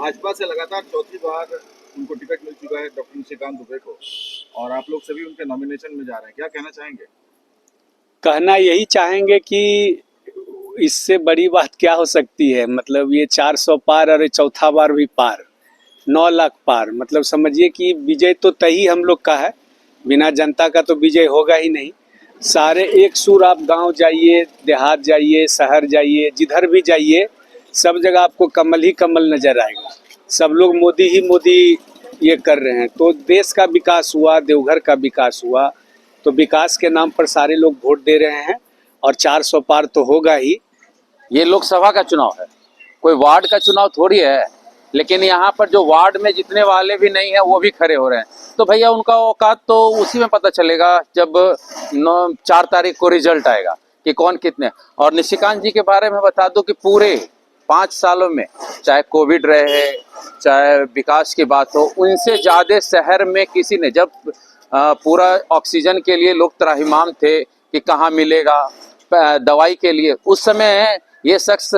भाजपा से लगातार चौथी बार उनको टिकट मिल चुका है डॉक्टर निशिकांत दुबे को, और आप लोग सभी उनके नॉमिनेशन में जा रहे हैं, क्या कहना चाहेंगे? कहना यही चाहेंगे कि इससे बड़ी बात क्या हो सकती है। मतलब ये 400 पार और ये चौथा बार भी पार, 9 लाख पार। मतलब समझिए कि विजय तो तय हम लोग का है, बिना जनता का तो विजय होगा ही नहीं। सारे एक सुर, आप गांव जाइए, देहात जाइए, शहर जाइए, जिधर भी जाइए, सब जगह आपको कमल ही कमल नजर आएगा। सब लोग मोदी ही मोदी ये कर रहे हैं। तो देश का विकास हुआ, देवघर का विकास हुआ, तो विकास के नाम पर सारे लोग वोट दे रहे हैं और 400 पार तो होगा ही। ये लोकसभा का चुनाव है, कोई वार्ड का चुनाव थोड़ी है। लेकिन यहाँ पर जो वार्ड में जितने वाले भी नहीं है वो भी खड़े हो रहे हैं, तो भैया उनका औकात तो उसी में पता चलेगा जब 4 तारीख को रिजल्ट आएगा कि कौन कितने। और निशिकांत जी के बारे में बता दूं कि पूरे 5 सालों में, चाहे कोविड रहे, चाहे विकास की बात हो, उनसे ज़्यादा शहर में किसी ने, जब पूरा ऑक्सीजन के लिए लोग त्राहिमाम थे कि कहाँ मिलेगा दवाई के लिए, उस समय ये शख्स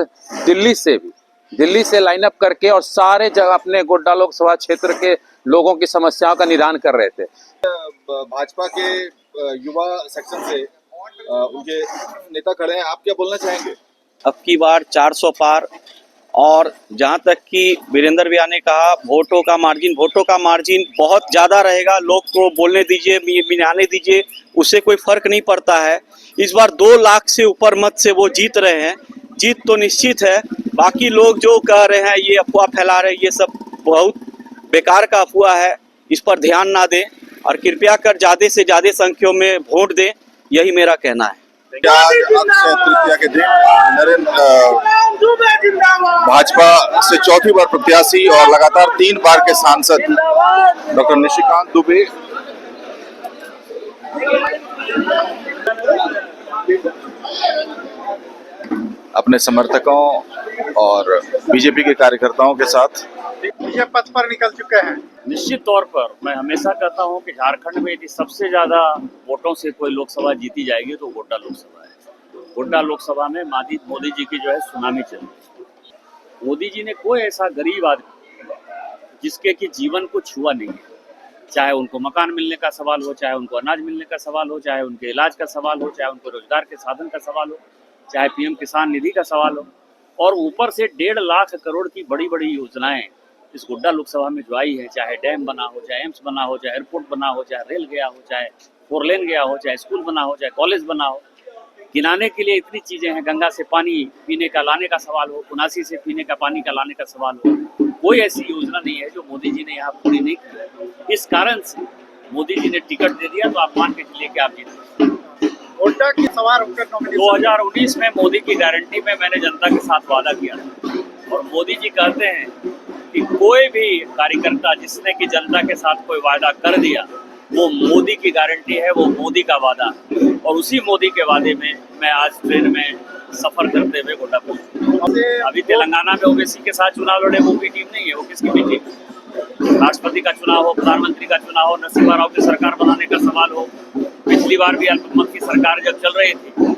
दिल्ली से लाइन अप करके और सारे जगह अपने गोड्डा लोकसभा क्षेत्र के लोगों की समस्याओं का निदान कर रहे थे। भाजपा के युवा सेक्शन से उनके नेता खड़े हैं, आप क्या बोलना चाहेंगे? अब की बार 400 पार, और जहां तक कि वीरेंद्र भैया ने कहा वोटों का मार्जिन बहुत ज़्यादा रहेगा। लोग को बोलने दीजिए, मिलाने दीजिए, उससे कोई फर्क नहीं पड़ता है। इस बार 2 लाख से ऊपर मत से वो जीत रहे हैं, जीत तो निश्चित है। बाकी लोग जो कह रहे हैं, ये अफवाह फैला रहे हैं, ये सब बहुत बेकार का अफवाह है। इस पर ध्यान ना दें और कृपया कर ज़्यादा से ज़्यादा संख्या में वोट दें, यही मेरा कहना है। अक्षय तृतीया के दिन भाजपा से चौथी बार प्रत्याशी और लगातार 3 बार के सांसद डॉक्टर निशिकांत दुबे अपने समर्थकों और बीजेपी के कार्यकर्ताओं के साथ ये पथ पर निकल चुके हैं। निश्चित तौर पर मैं हमेशा कहता हूं कि झारखंड में यदि सबसे ज़्यादा वोटों से कोई लोकसभा जीती जाएगी तो गोड्डा लोकसभा है। गोड्डा लोकसभा में मोदी जी की जो है सुनामी चल रही है। मोदी जी ने कोई ऐसा गरीब आदमी जिसके कि जीवन को छुआ नहीं है, चाहे उनको मकान मिलने का सवाल हो, चाहे उनको अनाज मिलने का सवाल हो, चाहे उनके इलाज का सवाल हो, चाहे उनको रोजगार के साधन का सवाल हो, चाहे पीएम किसान निधि का सवाल हो, और ऊपर से 1.5 लाख करोड़ की बड़ी बड़ी योजनाएं इस गोड्डा लोकसभा में जो आई है, चाहे डैम बना हो, चाहे एम्स बना हो, चाहे एयरपोर्ट बना हो, चाहे रेल गया हो, चाहे 4 लेन गया हो, चाहे स्कूल बना हो, चाहे कॉलेज बना हो, गिनाने के लिए इतनी चीज़ें हैं। गंगा से पानी पीने का लाने का सवाल हो, कुनासी से पीने का पानी का लाने का सवाल हो, कोई ऐसी योजना नहीं है जो मोदी जी ने यहाँ पूरी नहीं की। इस कारण से मोदी जी ने टिकट दे दिया, तो आप मान के चलिए कि आप जीते। गोड्डा की सवार होकर 2019 में मोदी की गारंटी में मैंने जनता के साथ वादा किया था, और मोदी जी कहते हैं कि कोई भी कार्यकर्ता जिसने कि जनता के साथ कोई वादा कर दिया वो मोदी की गारंटी है, वो मोदी का वादा है। और उसी मोदी के वादे में मैं आज ट्रेन में सफर करते हुए गोड्डा पहुंचा। अभी तेलंगाना में ओवैसी के साथ चुनाव लड़े, वो की टीम नहीं है, वो किसकी भी टीम। राष्ट्रपति का चुनाव हो, प्रधानमंत्री का चुनाव हो, नरसिम्हा राव की सरकार बनाने का सवाल हो, पिछली बार भी अल्पमत की सरकार जब चल रही थी,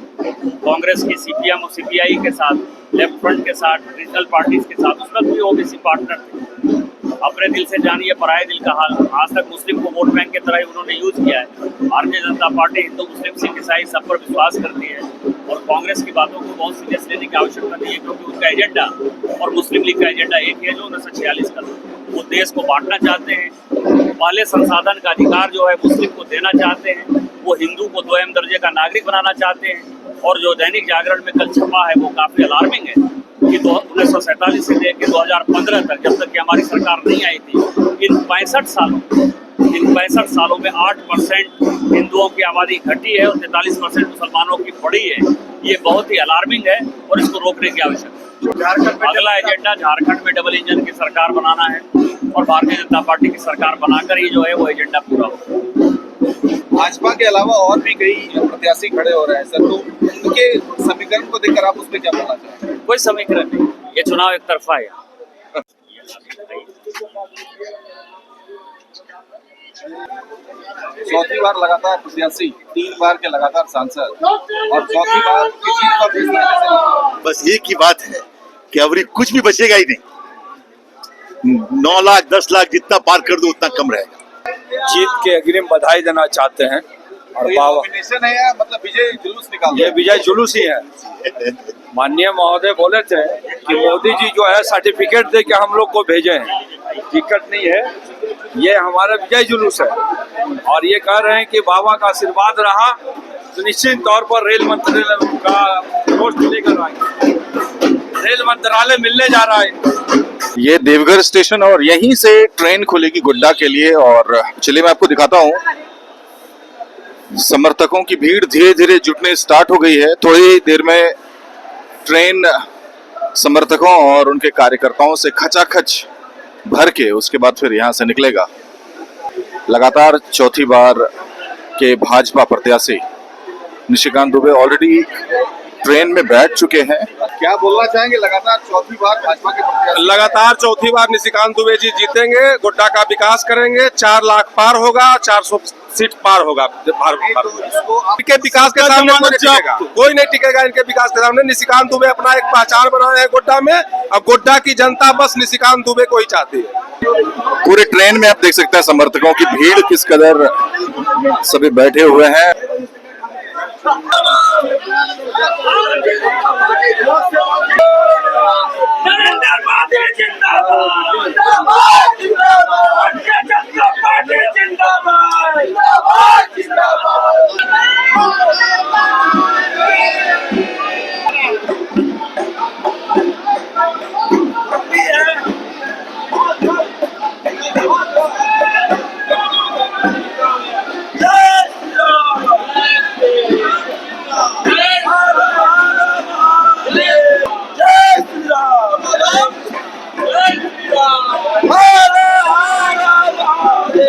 कांग्रेस की सीपीएम और सीपीआई के साथ, लेफ्ट फ्रंट के साथ, रीजनल पार्टीज के साथ, उस वक्त भी ओबीसी पार्टनर थे। अपने दिल से जानिए पराये दिल का हाल। आज तक मुस्लिम को वोट बैंक की तरह ही उन्होंने यूज किया है। भारतीय जनता पार्टी हिंदू, मुस्लिम, सिख, ईसाई सब पर विश्वास करती है, और कांग्रेस की बातों को बहुत सीरियस लेने की आवश्यकता नहीं है, क्योंकि उनका एजेंडा और मुस्लिम लीग का एजेंडा एक है, जो 1946 का था। वो देश को बांटना चाहते हैं, पहले संसाधन का अधिकार जो है मुस्लिम को देना चाहते हैं, वो हिंदू को 2m दर्जे का नागरिक बनाना चाहते हैं। और जो दैनिक जागरण में कल छपा है वो काफ़ी अलार्मिंग है कि 1947 से लेकर 2015 तक, जब तक कि हमारी सरकार नहीं आई थी, इन 65 सालों में 8% हिंदुओं की आबादी घटी है और 43% मुसलमानों की बढ़ी है। ये बहुत ही अलार्मिंग है और इसको रोकने की आवश्यकता है। अगला एजेंडा झारखंड में डबल इंजन की सरकार बनाना है, और भारतीय जनता पार्टी की सरकार बनाकर ही जो है वो एजेंडा पूरा होगा। भाजपा के अलावा और भी कई प्रत्याशी खड़े हो रहे हैं सर, तो उनके समीकरण को देखकर आप उस पर क्या बोलना चाहेंगे? कोई समीकरण नहीं, ये चुनाव एक तरफा है। चौथी बार लगातार प्रत्याशी, 3 बार के लगातार सांसद, और चौथी बार की जीत का फैसला। बस एक ही बात है कि अबरी कुछ भी बचेगा ही नहीं। 9 लाख 10 लाख जितना पार कर दो उतना कम रहेगा। जीत के अग्रिम बधाई देना चाहते हैं और ये बाबा नॉमिनेशन है या मतलब विजय जुलूस निकाल ये विजय जुलूस ही है। माननीय महोदय बोले थे कि मोदी जी जो है सर्टिफिकेट दे के हम लोग को भेजे हैं, टिकट नहीं है, ये हमारा विजय जुलूस है। और ये कह रहे हैं कि बाबा का आशीर्वाद रहा तो निश्चित तौर पर रेल मंत्रालय का पोस्ट लेकर आएंगे। रेल मंत्रालय मिलने जा रहा है। ये देवघर स्टेशन और यहीं से ट्रेन खुलेगी गोड्डा के लिए। और चलिए मैं आपको दिखाता हूँ, समर्थकों की भीड़ धीरे धीरे जुटने स्टार्ट हो गई है। थोड़ी देर में ट्रेन समर्थकों और उनके कार्यकर्ताओं से खचाखच भर के उसके बाद फिर यहाँ से निकलेगा। लगातार चौथी बार के भाजपा प्रत्याशी निशिकांत दुबे ऑलरेडी ट्रेन में बैठ चुके हैं। क्या बोलना चाहेंगे? लगातार चौथी बार भाजपा के प्रत्याशी लगातार चौथी बार निशिकांत दुबे जी जीतेंगे, गोड्डा का विकास करेंगे, 4 लाख पार होगा, 400 सीट पार होगा। इनके विकास के सामने कोई नहीं टिकेगा। इनके विकास के सामने निशिकांत दुबे अपना एक पहचान बनाए हैं गोड्डा में। अब गोड्डा की जनता बस निशिकांत दुबे को ही चाहती है। पूरे ट्रेन में आप देख सकते हैं समर्थकों की भीड़ किस कदर सभी बैठे हुए हैं।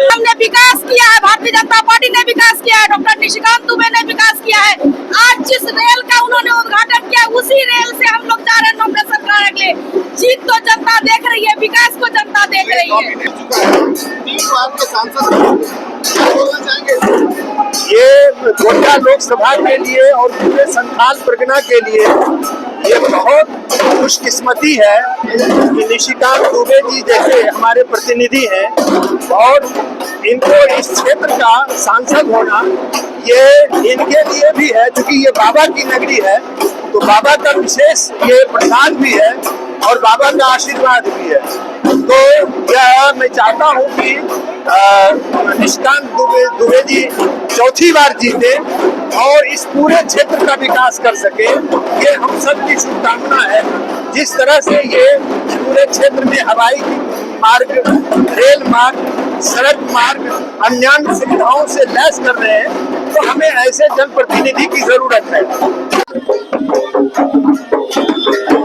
हमने विकास किया है, भारतीय जनता पार्टी ने विकास किया है, डॉक्टर निशिकांत दुबे ने विकास किया है। आज जिस रेल का उन्होंने उद्घाटन किया उसी रेल से हम लोग जा रहे हैं नौकरी सरकार के लिए। जीत तो जनता देख रही है, विकास को जनता देख रही है। ये गोड्डा लोकसभा के लिए और पूरे संथाल परगना के लिए ये बहुत खुशकिस्मती है कि निशिकांत दुबे जी जैसे हमारे प्रतिनिधि हैं और इनको इस क्षेत्र का सांसद होना ये इनके लिए भी है, क्योंकि ये बाबा की नगरी है तो बाबा का विशेष ये प्रसाद भी है और बाबा का आशीर्वाद भी है। तो यह मैं चाहता हूँ कि निशिकांत दुबे जी चौथी बार जीते और इस पूरे क्षेत्र का विकास कर सके, ये हम सब की शुभकामना है। जिस तरह से ये पूरे क्षेत्र में हवाई मार्ग, रेल मार्ग, सड़क मार्ग, अन्य सुविधाओं से लैस कर रहे हैं, तो हमें ऐसे जनप्रतिनिधि की जरूरत है।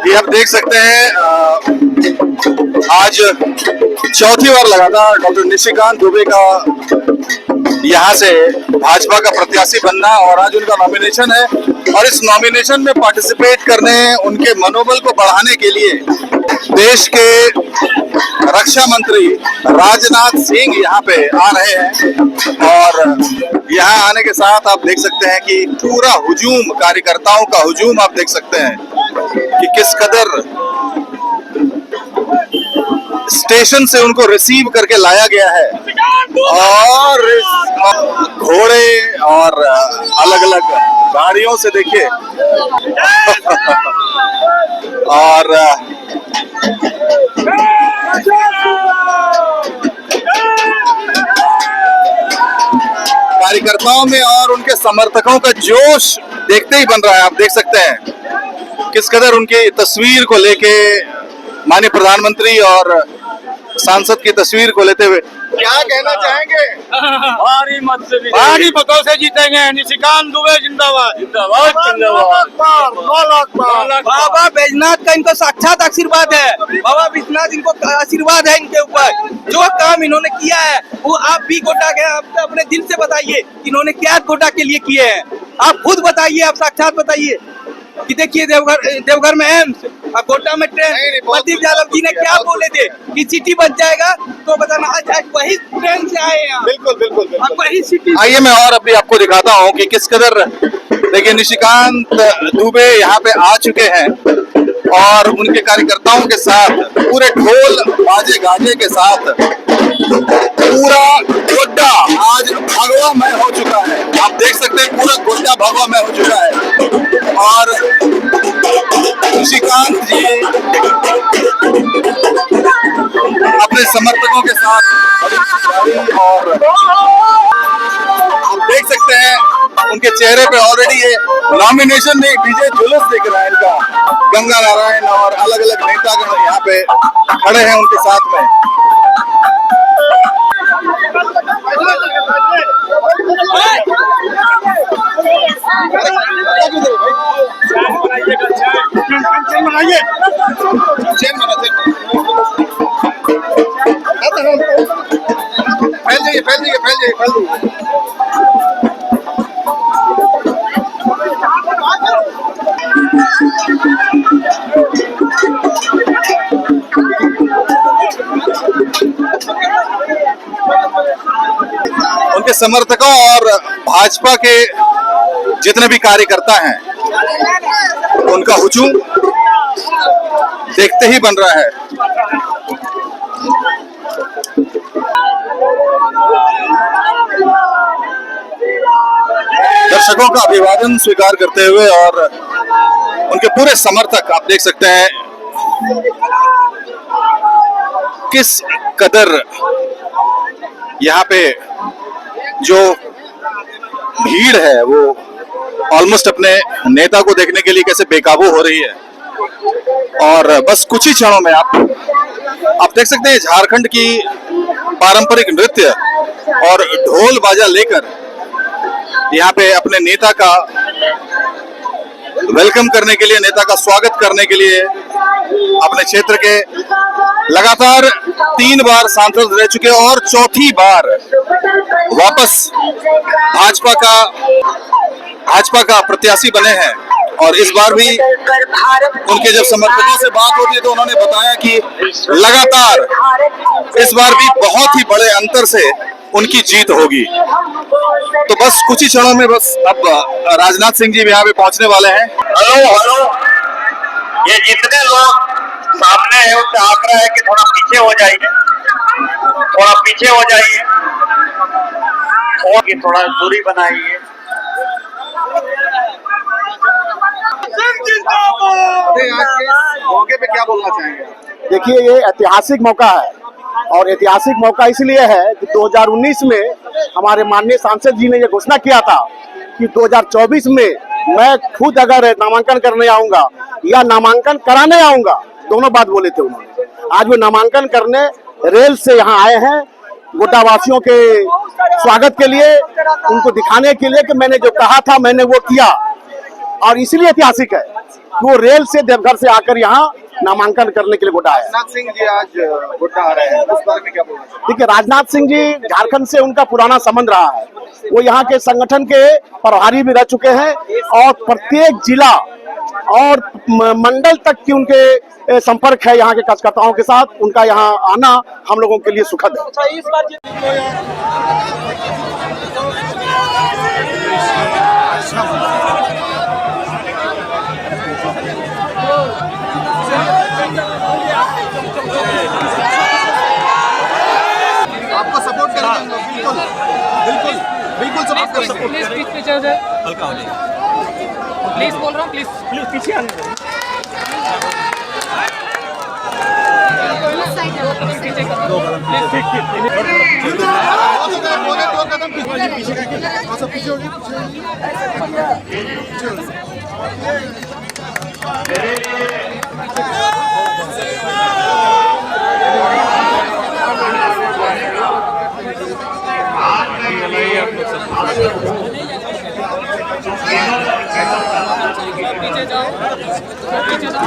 ये आप देख सकते हैं आज चौथी बार लगातार डॉक्टर निशिकांत दुबे का यहाँ से भाजपा का प्रत्याशी बनना और आज उनका नॉमिनेशन है। और इस नॉमिनेशन में पार्टिसिपेट करने, उनके मनोबल को बढ़ाने के लिए देश के रक्षा मंत्री राजनाथ सिंह यहाँ पे आ रहे हैं। और यहाँ आने के साथ आप देख सकते हैं कि पूरा हुजूम, कार्यकर्ताओं का हुजूम आप देख सकते हैं कि किस कदर स्टेशन से उनको रिसीव करके लाया गया है। और घोड़े और अलग अलग गाड़ियों से देखिए और कार्यकर्ताओं में और उनके समर्थकों का जोश देखते ही बन रहा है। आप देख सकते हैं किस कदर उनकी तस्वीर को लेके माननीय प्रधानमंत्री और सांसद की तस्वीर को लेते हुए क्या कहना चाहेंगे? भारी मतों से जीतेंगे। निशिकांत दुबे जिंदाबाद जिंदाबाद जिंदाबाद। बाबा बैजनाथ का इनको साक्षात आशीर्वाद है। बाबा विश्वनाथ इनको आशीर्वाद है इनके ऊपर। जो काम इन्होंने किया है वो आप भी गोड्डा के आप अपने दिल से बताइए इन्होंने क्या गोड्डा के लिए किए हैं। आप खुद बताइए, आप साक्षात बताइए कि देखिए देवघर में एम्स, गोड्डा में ट्रेन। प्रदीप यादव जी ने क्या बोले थे कि सिटी बच जाएगा, तो बताना आज वही ट्रेन से आए हैं। बिल्कुल बिल्कुल बिल्कुल वही सिटी। आइए मैं और अभी आपको दिखाता हूँ कि किस कदर देखिए निशिकांत दुबे यहाँ पे आ चुके हैं। और उनके कार्यकर्ताओं के साथ पूरे ढोल बाजे गाजे के साथ पूरा गोड्डा आज भगवामय हो चुका है। आप देख सकते हैं पूरा गोड्डा भगवामय हो चुका है और निशिकांत जी अपने समर्थकों के साथ बड़ी और आप देख सकते हैं उनके चेहरे पे ऑलरेडी ये नॉमिनेशन नहीं विजय जुलूस दिख रहा है इनका। गंगा नारायण और अलग अलग नेतागण यहाँ पे खड़े हैं उनके साथ में। फैल जाइए। उनके समर्थकों और भाजपा के जितने भी कार्यकर्ता हैं उनका हुजूम देखते ही बन रहा है। दर्शकों का अभिवादन स्वीकार करते हुए और उनके पूरे समर्थक आप देख सकते हैं किस कदर यहाँ पे जो भीड़ है वो ऑलमोस्ट अपने नेता को देखने के लिए कैसे बेकाबू हो रही है। और बस कुछ ही क्षणों में आप देख सकते हैं झारखंड की पारंपरिक नृत्य और ढोल बाजा लेकर यहाँ पे अपने नेता का वेलकम करने के लिए, नेता का स्वागत करने के लिए अपने क्षेत्र के लगातार 3 बार सांसद रह चुके और चौथी बार वापस भाजपा का प्रत्याशी बने हैं। और इस बार भी उनके जब समर्थकों से बात होती है तो उन्होंने बताया कि लगातार इस बार भी बहुत ही बड़े अंतर से उनकी जीत होगी। तो बस कुछ ही क्षणों में बस अब राजनाथ सिंह जी भी यहाँ पे पहुंचने वाले हैं। हेलो ये जितने लोग सामने है उससे आग्रह है कि थोड़ा पीछे हो जाइए, और कि थोड़ा दूरी बनाइए। मौके पे क्या बोलना चाहेंगे? देखिए ये ऐतिहासिक मौका है और ऐतिहासिक मौका इसलिए है कि 2019 में हमारे माननीय सांसद जी ने ये घोषणा किया था कि 2024 में मैं खुद अगर नामांकन करने आऊंगा या नामांकन कराने आऊंगा, दोनों बात बोले थे उन्होंने। आज वो नामांकन करने रेल से यहाँ आए हैं गोड्डा वासियों के स्वागत के लिए, उनको दिखाने के लिए कि मैंने जो कहा था मैंने वो किया। और इसलिए ऐतिहासिक है कि वो रेल से देवघर से आकर यहाँ नामांकन करने के लिए गोड्डा आए। राजनाथ सिंह जी आज गोड्डा आ रहे हैं, इस बारे में क्या बोलना चाहिए? देखिए राजनाथ सिंह जी झारखंड से उनका पुराना संबंध रहा है, वो यहाँ के संगठन के प्रभारी भी रह चुके हैं और प्रत्येक जिला और मंडल तक की उनके संपर्क है यहाँ के कार्यकर्ताओं के साथ। उनका यहाँ आना हम लोगों के लिए सुखद है। आपको सपोर्ट करेंगे, बिल्कुल बिल्कुल बिल्कुल सपोर्ट करेंगे। हल्का हो जाएगा। प्लीज बोल रहा हूँ, प्लीज पीछे आने दो। पीछे जाओ, पीछे जाओ।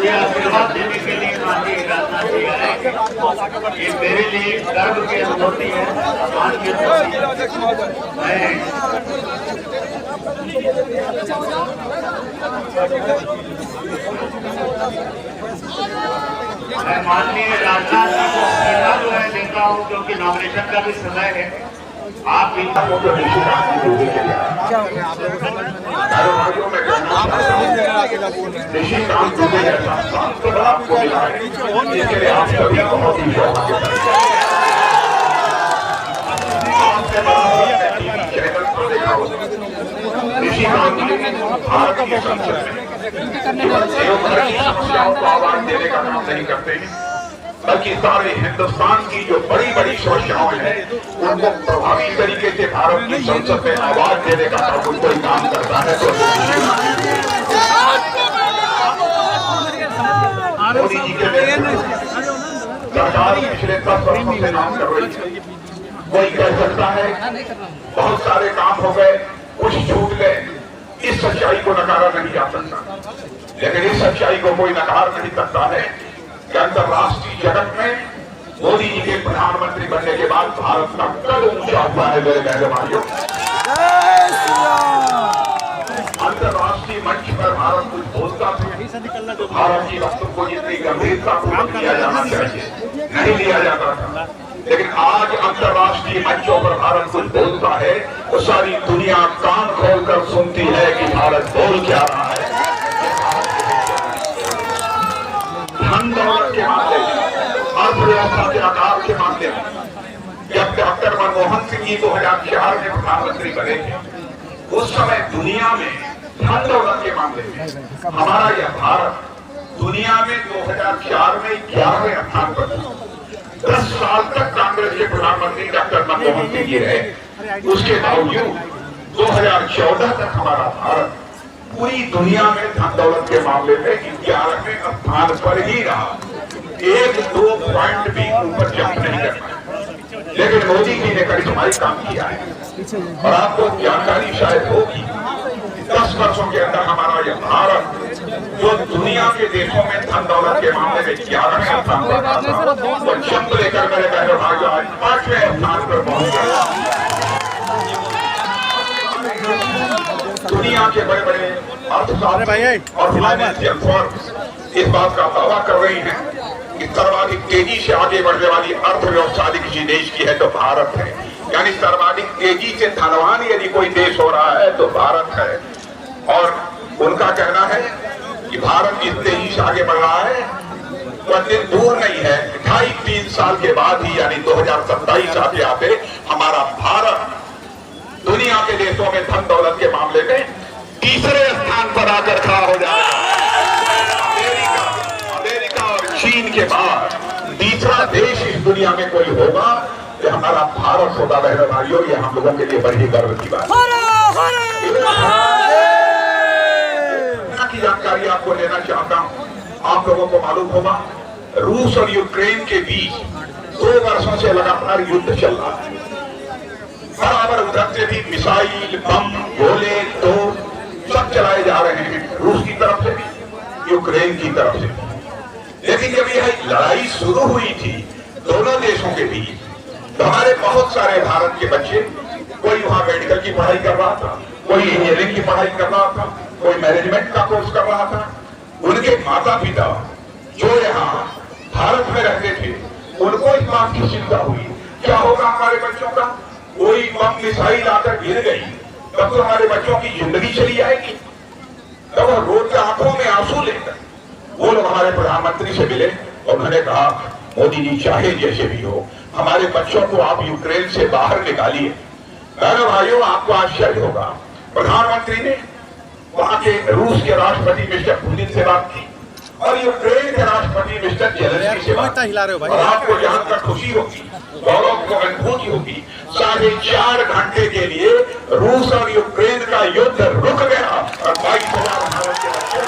आशीर्वाद देने के लिए माननीय राजनाथ जी आए, ये मेरे लिए गर्व की अनुभूति है। मैं माननीय राजनाथ जी को जो है देता हूँ, क्योंकि नॉमिनेशन का भी समय है आप इन लोगों को निशिकांत दुबे के लिए निशिकांत दुबे जैसा शांत आपको मिला है, इसके लिए आप सभी बहुत ही आपसे चैनल पर देखा होगा निशिकांत भारतीय संसद में देवघर की समस्याओं को आवाज देने का काम नहीं करते हैं, बल्कि सारे हिंदुस्तान की जो बड़ी बड़ी समस्याएं हैं उनको प्रभावी तरीके से भारत की संसद में आवाज देने का कोई काम करता है तो मोदी जी के सरकार पिछले 10 वर्षों से काम कर रही है। कोई कह सकता है बहुत सारे काम हो गए, कुछ छूट गए, इस सच्चाई को नकारा नहीं जा सकता, लेकिन इस सच्चाई को कोई नकार नहीं सकता है कि अंतर्राष्ट्रीय जगत में मोदी जी के प्रधानमंत्री बनने के बाद भारत का कद ऊंचा हुआ है। मेरे बहन भाइयों, अंतर्राष्ट्रीय मंच पर भारत कुछ बोलता था तो भारत की वक्तव्य को इतनी गंभीरता पूर्वक लिया जाना चाहिए नहीं लिया जाता था, लेकिन आज अंतर्राष्ट्रीय मंचों पर भारत कुछ बोलता है तो सारी दुनिया कान खोलकर सुनती है कि भारत बोल क्या रहा है। धन दौलत के मामले में, अर्थव्यवस्था के आकार के मामले में, जब डॉक्टर मनमोहन सिंह जी 2004 में प्रधानमंत्री बने थे, उस समय दुनिया में धन दौलत के मामले में हमारा यह भारत दुनिया में 2004 में 11वें स्थान पर था। 10 साल तक कांग्रेस के प्रधानमंत्री डॉक्टर मनमोहन सिंह जी रहे, उसके बावजूद 2014 तक हमारा भारत पूरी दुनिया में धन दौलत के मामले में 11वें स्थान पर ही रहा, 1-2 पॉइंट भी ऊपर जंप नहीं कर पाया। लेकिन मोदी जी ने करिश्माई काम किया है और आपको जानकारी शायद होगी 10 वर्षों के अंदर हमारा यह भारत जो दुनिया के देशों में धन दौलत के मामले में 11वें स्थान पर था, वो जंप लेकर मेरे बहनों भाइयों आज 5वें स्थान पर पहुंच गया। दुनिया के बड़े बड़े अर्थशास्त्री और फाइनेंशियल फर्म्स इस बात का दावा कर रही हैं कि सर्वाधिक तेजी से आगे बढ़ने वाली अर्थव्यवस्था यदि किसी देश की है तो भारत है, यानी सर्वाधिक तेजी से धनवान यदि कोई देश हो रहा है तो भारत है। और उनका कहना है कि भारत जिस तेजी से आगे बढ़ रहा है वह दिन दूर नहीं है, 2.5-3 साल के बाद ही यानी 2027 आते आते हमारा भारत दुनिया के देशों में धन दौलत के मामले में तीसरे स्थान पर आकर खड़ा हो जाएगा। अमेरिका और चीन के बाद तीसरा देश इस दुनिया में कोई होगा कि हमारा भारत होगा। बहनों भाइयों, ये हम लोगों के लिए बड़ी गर्व की बात है। की जानकारी आपको लेना चाहता हूं। आप लोगों को मालूम होगा रूस और यूक्रेन के बीच 2 वर्षों से लगातार युद्ध चल रहा है। बराबर उधर से भी मिसाइल, बम, गोले, तोप सब चलाए जा रहे हैं, रूस की तरफ से भी यूक्रेन की तरफ से। लेकिन जब यह लड़ाई शुरू हुई थी दोनों देशों के बीच तो हमारे बहुत सारे भारत के बच्चे, कोई वहां मेडिकल की पढ़ाई कर रहा था, कोई इंजीनियरिंग की पढ़ाई कर रहा था, कोई मैनेजमेंट का कोर्स कर रहा था। उनके माता पिता जो यहाँ भारत में रहते थे उनको इस बात की चिंता हुई क्या होगा हमारे बच्चों का, कोई बम मिसाइल आकर गिर गई तब तो हमारे बच्चों की जिंदगी चली जाएगी। तब वो रोज आंखों में आंसू लेकर वो लोग हमारे प्रधानमंत्री से मिले और उन्होंने कहा मोदी जी चाहे जैसे भी हो हमारे बच्चों को आप यूक्रेन से बाहर निकालिए। बहनों भाइयों, आपको आश्चर्य होगा प्रधानमंत्री ने वहां के रूस के राष्ट्रपति मिस्टर पुतिन से बात की और यूक्रेन के राष्ट्रपति मिस्टर जेलेंस्की से बात की। और आपको जानकर खुशी होगी, गौरव को अनुभूति होगी, 4.5 घंटे के लिए रूस और यूक्रेन का युद्ध रुक गया और 22,000 भारत के बच्चे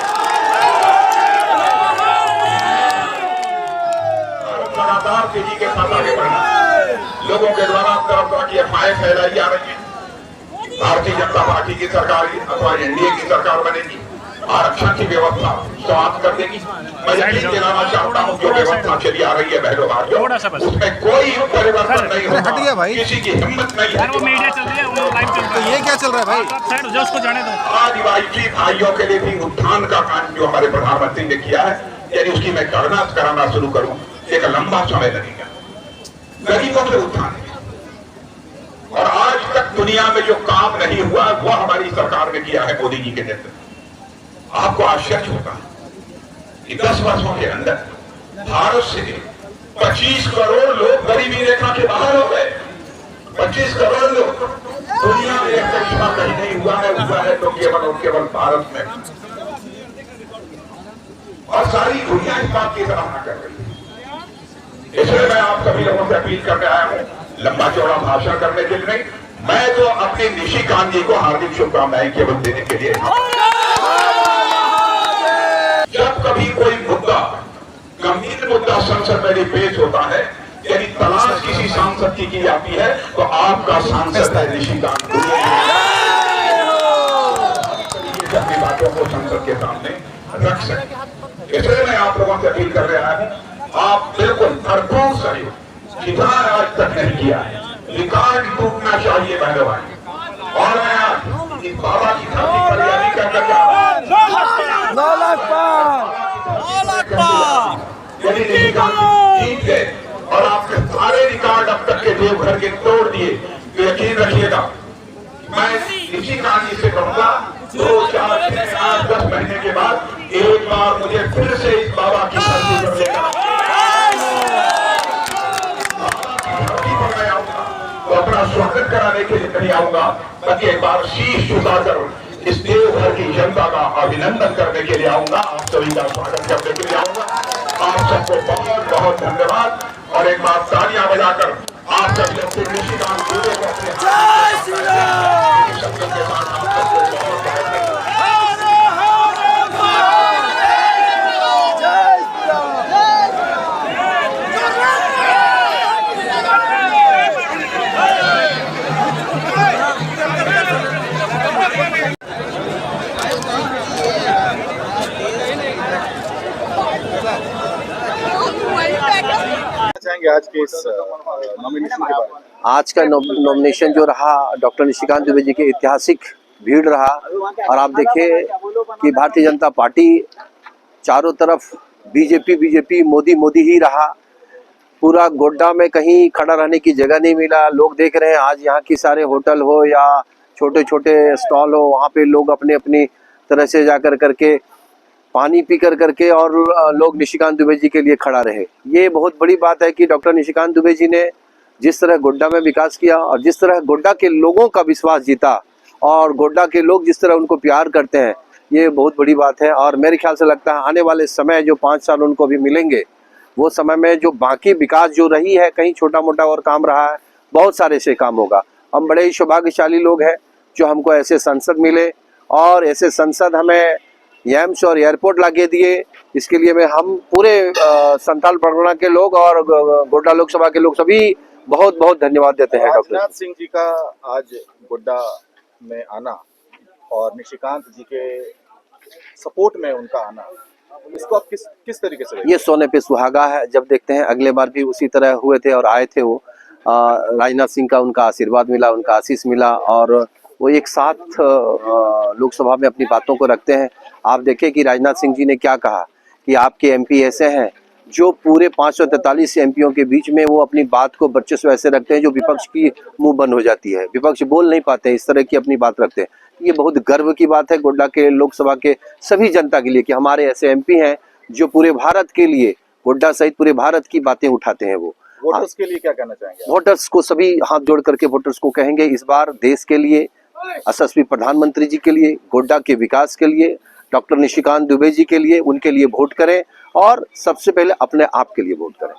लगातार तेजी के साथ आगे बढ़ना। लोगों के द्वारा तरह तरह की अफवाहें फैलाई जा रही है भारतीय जनता पार्टी की सरकार अथवा एनडीए की सरकार बनेगी, आरक्षण की व्यवस्था समाप्त कर देगी। मैं यकीन दिलाना चाहता हूँ जो व्यवस्था चली आ रही है बहनों भाइयों उसमें कोई परिवर्तन नहीं होगा, किसी की हिम्मत नहीं है। ये क्या चल रहा है भाई? आदिवासी भाइयों के लिए भी उत्थान का काम जो हमारे प्रधानमंत्री ने किया है यदि उसकी मैं गणना कराना शुरू करूँ एक लंबा समय लगेगा। गरीबों के उत्थान और आज तक दुनिया में जो काम नहीं हुआ वह हमारी सरकार ने किया है मोदी जी के नेतृत्व। आपको आश्चर्य होगा कि 10 वर्षों के अंदर भारत से 25 करोड़ लोग गरीबी रेखा के बाहर हो गए। 25 करोड़ लोग, दुनिया में एक करिश्मा कहीं नहीं हुआ है तो केवल और केवल भारत में। और सारी दुनिया इस बात की सराहना कर रही है। इसलिए मैं आप सभी लोगों से अपील करने आया हूं, लंबा चौड़ा भाषण करने के लिए नहीं, मैं तो अपने निशिकांत जी को हार्दिक शुभकामनाएं केवल देने के लिए। जब कभी कोई मुद्दा, गंभीर मुद्दा संसद में पेश होता है, यदि तलाश किसी सांसद की जाती है तो आपका सांसद है निशिकांत दुबे। अपनी बातों को संसद के सामने रख सके। इसलिए मैं आप लोगों से अपील कर रहा हूं, आप बिल्कुल भरपूर सहयोग जितना आज तक नहीं किया है, रिकॉर्ड टूटना चाहिए पहले भाई। और मैं आज इस बाबा की धरती पर यह नहीं कहकर जा रहा, यदि जीत गए और आपके सारे रिकॉर्ड अब तक के देवघर के तोड़ दिए तो यकीन रखिएगा, मैं निशिकांत जी से कहूंगा 2, 4, 6, 8, 10 महीने के बाद एक बार मुझे फिर से इस बाबा की धरती पर लेगा। तो अपना स्वागत कराने के लिए नहीं आऊंगा, बल्कि एक बार शीश झुकाकर इस देवघर की जनता का अभिनंदन करने के लिए आऊंगा, आप सभी का स्वागत करने के लिए आऊंगा। आप सबको बहुत बहुत धन्यवाद और एक बार तालियां बजाकर आप सब लोग को निशिकांत दुबे को अपने शब्दों के साथ आप सबको बहुत बहुत आज के इस नॉमिनेशन के बारे में? आज का नॉमिनेशन जो रहा डॉक्टर निशिकांत दुबे जी के ऐतिहासिक भीड़ रहा। और आप देखिए कि भारतीय जनता पार्टी चारों तरफ बीजेपी मोदी ही रहा। पूरा गोड्डा में कहीं खड़ा रहने की जगह नहीं मिला। लोग देख रहे हैं आज यहाँ की सारे होटल हो या छोटे छोटे स्टॉल हो, वहाँ पे लोग अपने अपनी तरह से जाकर करके पानी पी करके और लोग निशिकांत दुबे जी के लिए खड़ा रहे। ये बहुत बड़ी बात है कि डॉक्टर निशिकांत दुबे जी ने जिस तरह गोड्डा में विकास किया और जिस तरह गोड्डा के लोगों का विश्वास जीता और गोड्डा के लोग जिस तरह उनको प्यार करते हैं, ये बहुत बड़ी बात है। और मेरे ख्याल से लगता है आने वाले समय जो 5 साल उनको भी मिलेंगे, वो समय में जो बाकी विकास जो रही है, कहीं छोटा मोटा और काम रहा है, बहुत सारे से काम होगा। हम बड़े ही सौभाग्यशाली लोग हैं जो हमको ऐसे संसद मिले और ऐसे संसद हमें एम्स और एयरपोर्ट लाके दिए। इसके लिए मैं हम पूरे संथाल परगना के लोग और गोड्डा लोकसभा के लोग सभी बहुत बहुत धन्यवाद देते हैं। डॉक्टर राजनाथ सिंह जी का आज गोड्डा में आना और निशिकांत जी के सपोर्ट में उनका आना, इसको आप किस तरीके से? ये सोने पे सुहागा है। जब देखते हैं अगले बार भी उसी तरह हुए थे और आए थे वो, राजनाथ सिंह का उनका आशीर्वाद मिला, उनका आशीष मिला और वो एक साथ लोकसभा में अपनी बातों को रखते हैं। आप देखें कि राजनाथ सिंह जी ने क्या कहा कि आपके एमपी ऐसे हैं जो पूरे 543 एमपीओं के बीच में वो अपनी बात को वर्चस्व ऐसे रखते हैं जो विपक्ष की मुंह बंद हो जाती है, विपक्ष बोल नहीं पाते, इस तरह की अपनी बात रखते हैं। ये बहुत गर्व की बात है गोड्डा के लोकसभा के सभी जनता के लिए कि हमारे ऐसे एमपी हैं जो पूरे भारत के लिए, गोड्डा सहित पूरे भारत की बातें उठाते हैं। वो वोटर्स के लिए क्या कहना चाहेंगे? वोटर्स को सभी हाथ जोड़ करके वोटर्स को कहेंगे इस बार देश के लिए, यशस्वी प्रधानमंत्री जी के लिए, गोड्डा के विकास के लिए, डॉक्टर निशिकांत दुबे जी के लिए, उनके लिए वोट करें और सबसे पहले अपने आप के लिए वोट करें।